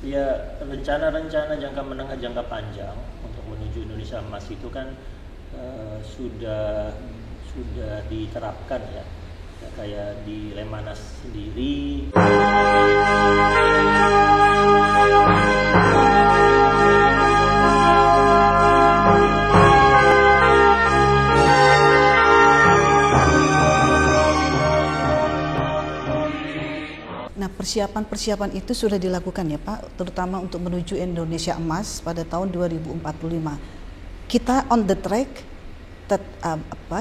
Ya, rencana-rencana jangka menengah, jangka panjang untuk menuju Indonesia Emas itu kan sudah diterapkan ya. Ya, kayak di Lemhanas sendiri. Nah, persiapan-persiapan itu sudah dilakukan ya Pak, terutama untuk menuju Indonesia Emas pada tahun 2045. Kita on the track,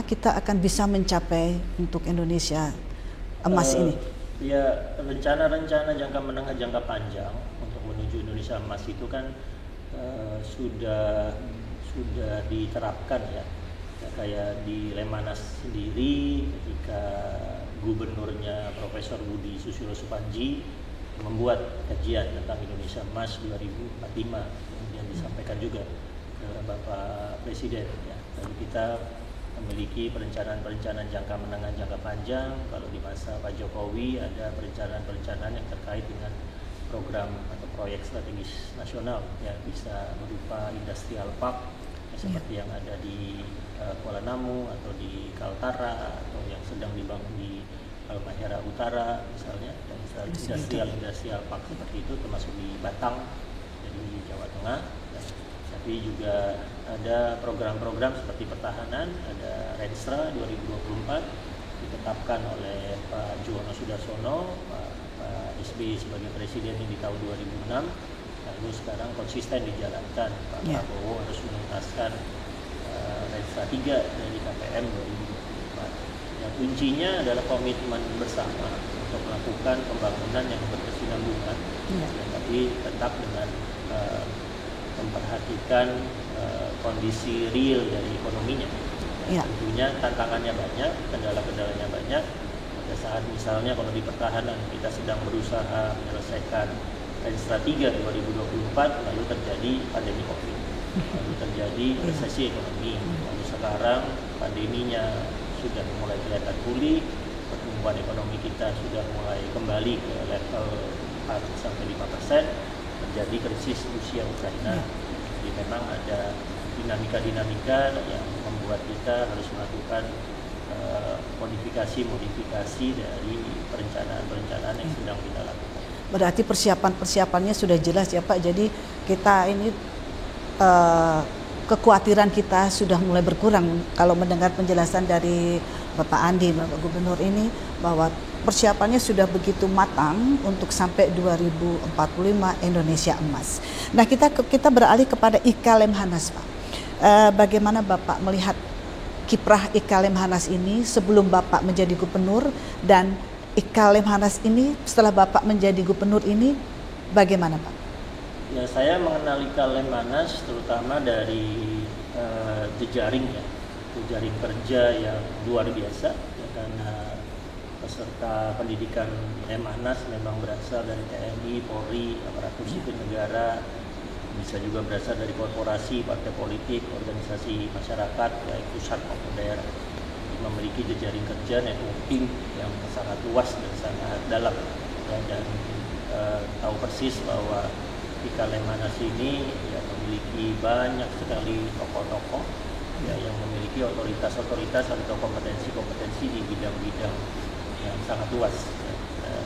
kita akan bisa mencapai untuk Indonesia Emas ini. Ya, rencana-rencana jangka menengah, jangka panjang untuk menuju Indonesia Emas itu kan sudah diterapkan ya. Ya, kayak di Lemhanas sendiri ketika gubernurnya Profesor Budi Susilo Supanji membuat kajian tentang Indonesia Emas 2045 yang disampaikan juga ke Bapak Presiden ya. Lalu kita memiliki perencanaan-perencanaan jangka menengah, jangka panjang. Kalau di masa Pak Jokowi ada perencanaan-perencanaan yang terkait dengan program atau proyek strategis nasional ya, bisa berupa industrial park ya, seperti yang ada di Kuala Namu atau di Kaltara atau yang sedang dibangun di Halmahera Utara misalnya, dan industrial park seperti itu termasuk di Batang jadi Jawa Tengah. Tapi juga ada program-program seperti pertahanan, ada Renstra 2024 ditetapkan oleh Pak Juwono Sudarsono, Pak SBY sebagai presiden di tahun 2006. Lalu sekarang konsisten dijalankan. Pak Prabowo harus menuntaskan Renstra 3 dari KPM 2024. Ya, kuncinya adalah komitmen bersama untuk melakukan pembangunan yang berkesinambungan, tapi tetap dengan memperhatikan kondisi real dari ekonominya. Tentunya tantangannya banyak, kendala-kendalanya banyak. Pada saat misalnya kalau di pertahanan kita sedang berusaha menyelesaikan Renstra 3 2024, lalu terjadi pandemi COVID, lalu terjadi resesi ekonomi, lalu sekarang pandeminya sudah mulai kelihatan pulih, pertumbuhan ekonomi kita sudah mulai kembali ke level 4-5%, terjadi krisis Rusia Ukraina. Jadi memang ada dinamika-dinamika yang membuat kita harus melakukan modifikasi dari perencanaan-perencanaan yang sedang kita lakukan. Berarti persiapan-persiapannya sudah jelas ya Pak. Jadi kita ini kekhawatiran kita sudah mulai berkurang kalau mendengar penjelasan dari Bapak Andi, Bapak Gubernur ini, bahwa persiapannya sudah begitu matang untuk sampai 2045 Indonesia Emas. Nah, kita beralih kepada IKA Lemhanas, Pak. Bagaimana Bapak melihat kiprah IKA Lemhanas ini sebelum Bapak menjadi gubernur, dan IKA Lemhanas ini setelah Bapak menjadi gubernur ini bagaimana Pak? Ya, saya mengenal IKA Lemhanas terutama dari jejaring kerja yang luar biasa ya, karena peserta pendidikan Lemhanas memang berasal dari TNI, Polri, aparatur sipil negara, bisa juga berasal dari korporasi, partai politik, organisasi masyarakat baik pusat maupun daerah. Memiliki jejaring kerja networking yang sangat luas dan sangat dalam ya, dan tahu persis bahwa IKA Lemhanas ini ya, memiliki banyak sekali tokoh-tokoh ya, yang memiliki otoritas-otoritas atau kompetensi-kompetensi di bidang-bidang yang sangat luas ya.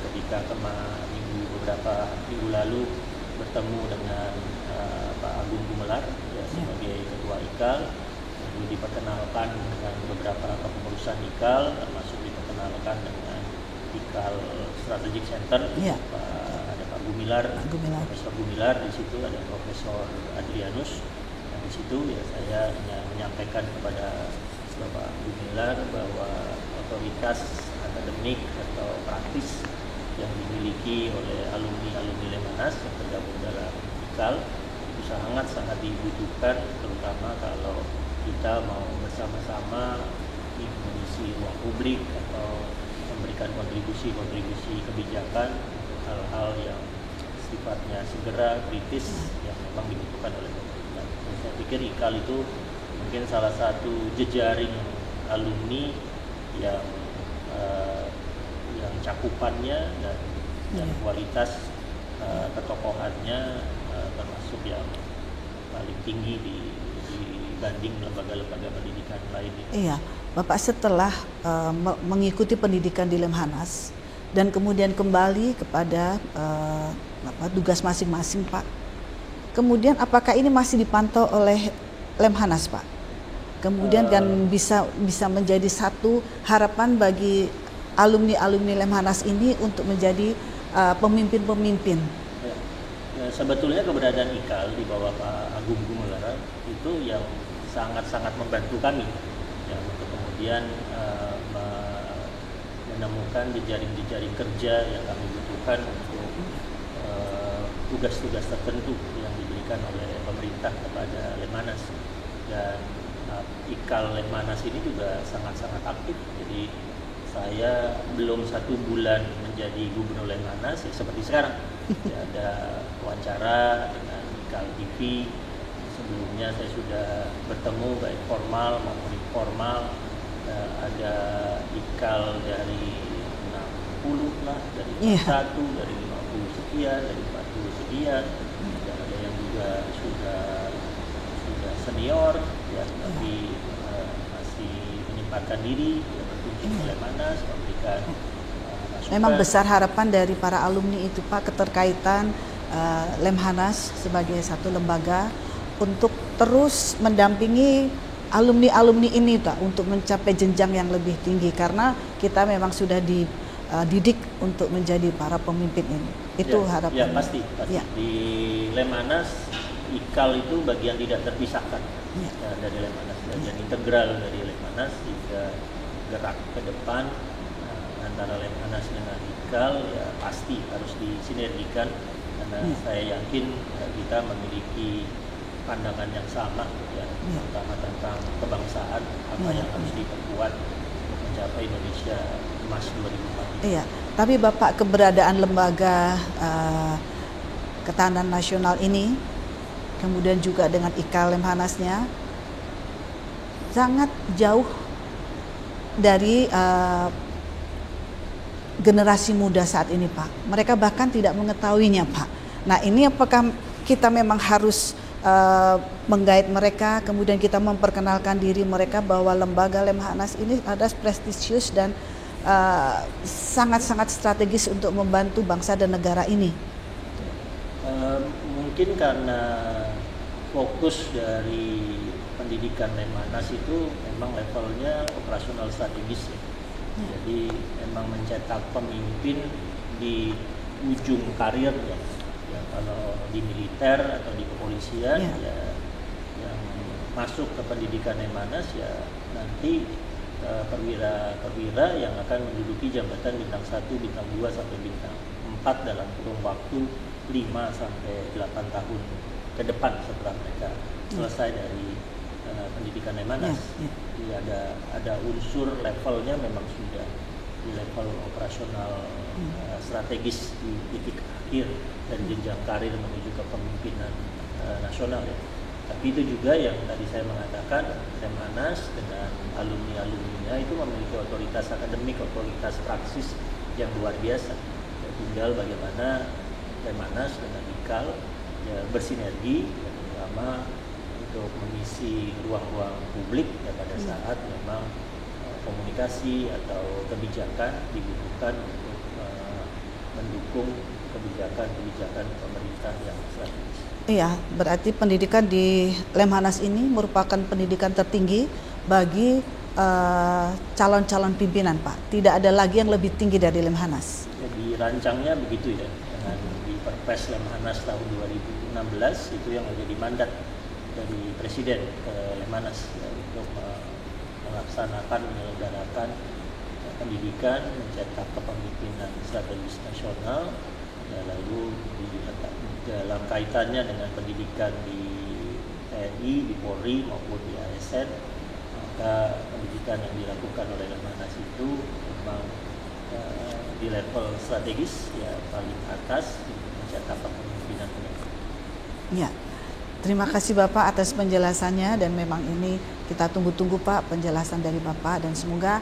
Ketika beberapa minggu lalu bertemu dengan Pak Agung Gumelar ya, sebagai ketua IKAL, lalu diperkenalkan dengan beberapa kepengurusan IKAL, termasuk diperkenalkan dengan IKAL Strategic Center, ada Pak Gumilar, Profesor Gumilar, di situ ada Profesor Adrianus. Di situ ya saya menyampaikan kepada Bapak Gumilar bahwa otoritas akademik atau praktis yang dimiliki oleh alumni Lemhanas yang tergabung dalam IKAL itu sangat dibutuhkan, terutama kalau kita mau bersama-sama mengisi ruang publik atau memberikan kontribusi kebijakan untuk hal-hal yang sifatnya segera kritis yang memang dibutuhkan oleh pemerintah. Saya pikir IKAL itu mungkin salah satu jejaring alumni yang cakupannya dan kualitas ketokohan pendidikannya termasuk yang paling tinggi dibanding lembaga-lembaga pendidikan lain. Iya, Bapak setelah mengikuti pendidikan di Lemhanas dan kemudian kembali kepada tugas masing-masing, Pak. Kemudian apakah ini masih dipantau oleh Lemhanas, Pak? Kemudian kan bisa menjadi satu harapan bagi alumni Lemhanas ini untuk menjadi pemimpin-pemimpin. Ya, sebetulnya keberadaan IKAL di bawah Pak Agung Gumelar itu yang sangat-sangat membantu kami ya, untuk kemudian menemukan jejaring-jejaring kerja yang kami butuhkan untuk tugas-tugas tertentu yang diberikan oleh pemerintah kepada Lemhanas. Dan IKAL Lemhanas ini juga sangat-sangat aktif. Jadi saya belum 1 bulan menjadi gubernur Lemhanas, ya seperti sekarang ya, ada wawancara dengan IKAL TV. Sebelumnya saya sudah bertemu baik formal maupun informal. Ada IKAL dari 60 lah, dari 41, dari 50 sekian, dari 40 sekian. Dan ada yang juga sudah senior ya, tapi masih menyempatkan diri ya, berkunjung ke Lemhanas, memberikan masukan. Memang besar harapan dari para alumni itu, Pak, keterkaitan Lemhanas sebagai satu lembaga untuk terus mendampingi alumni ini, Pak, untuk mencapai jenjang yang lebih tinggi, karena kita memang sudah dididik untuk menjadi para pemimpin ini. Itu ya, harapan. Ya pasti. Ya. Di Lemhanas IKAL itu bagian tidak terpisahkan ya, dari Lemhanas, bagian integral dari Lemhanas, sehingga gerak ke depan antara Lemhanas dengan IKAL ya pasti harus disinergikan, karena saya yakin kita memiliki pandangan yang sama ya, terutama tentang kebangsaan, apa yang harus diperkuat untuk mencapai Indonesia Emas 2045. Iya, tapi Bapak, keberadaan lembaga ketahanan nasional ini, kemudian juga dengan IKAL Lemhanasnya, sangat jauh dari generasi muda saat ini, Pak. Mereka bahkan tidak mengetahuinya, Pak. Nah, ini apakah kita memang harus menggait mereka, kemudian kita memperkenalkan diri mereka bahwa lembaga Lemhanas ini ada prestisius dan sangat-sangat strategis untuk membantu bangsa dan negara ini? Mungkin karena fokus dari pendidikan Lemhanas itu memang levelnya operasional strategis ya. Jadi memang mencetak pemimpin di ujung karirnya. Ya, kalau di militer atau di kepolisian ya yang masuk ke pendidikan Lemhanas ya nanti perwira yang akan menduduki jabatan bintang 1, bintang 2 sampai bintang 4 dalam kurun waktu 5 sampai 8 tahun ke depan setelah mereka selesai dari pendidikan Lemhanas. Jadi ada unsur levelnya memang sudah di level operasional strategis di titik akhir dari jenjang karir menuju ke pemimpinan nasional ya. Tapi itu juga yang tadi saya mengatakan, Lemhanas dengan alumni-alumninya itu memiliki otoritas akademik, otoritas praksis yang luar biasa. Ya, tinggal bagaimana Lemhanas dengan IKAL ya, bersinergi, ya, terutama untuk mengisi ruang-ruang publik ya, pada saat memang komunikasi atau kebijakan dibutuhkan untuk mendukung kebijakan pemerintah yang strategis. Iya, berarti pendidikan di Lemhanas ini merupakan pendidikan tertinggi bagi calon-calon pimpinan, Pak. Tidak ada lagi yang lebih tinggi dari Lemhanas. Jadi rancangnya begitu ya, dengan di Perpres Lemhanas tahun 2016 itu yang menjadi mandat dari Presiden ke Lemhanas ya, untuk melaksanakan, menyelenggarakan pendidikan, mencetak kepemimpinan strategis nasional, ya, lalu dalam kaitannya dengan pendidikan di TNI, di Polri maupun di ASN, maka pendidikan yang dilakukan oleh Lemhanas itu memang di level strategis ya paling atas mencetak kepemimpinan. Ya, terima kasih Bapak atas penjelasannya, dan memang ini kita tunggu-tunggu Pak penjelasan dari Bapak, dan semoga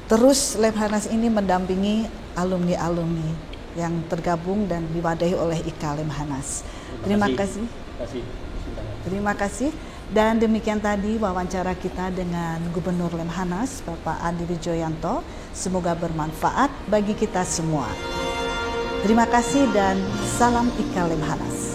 terus Lemhanas ini mendampingi alumni-alumni yang tergabung dan diwadahi oleh IKA Lemhanas. Terima kasih. Terima kasih. Dan demikian tadi wawancara kita dengan Gubernur Lemhanas, Bapak Andi Wijoyanto. Semoga bermanfaat bagi kita semua. Terima kasih dan salam IKA Lemhanas.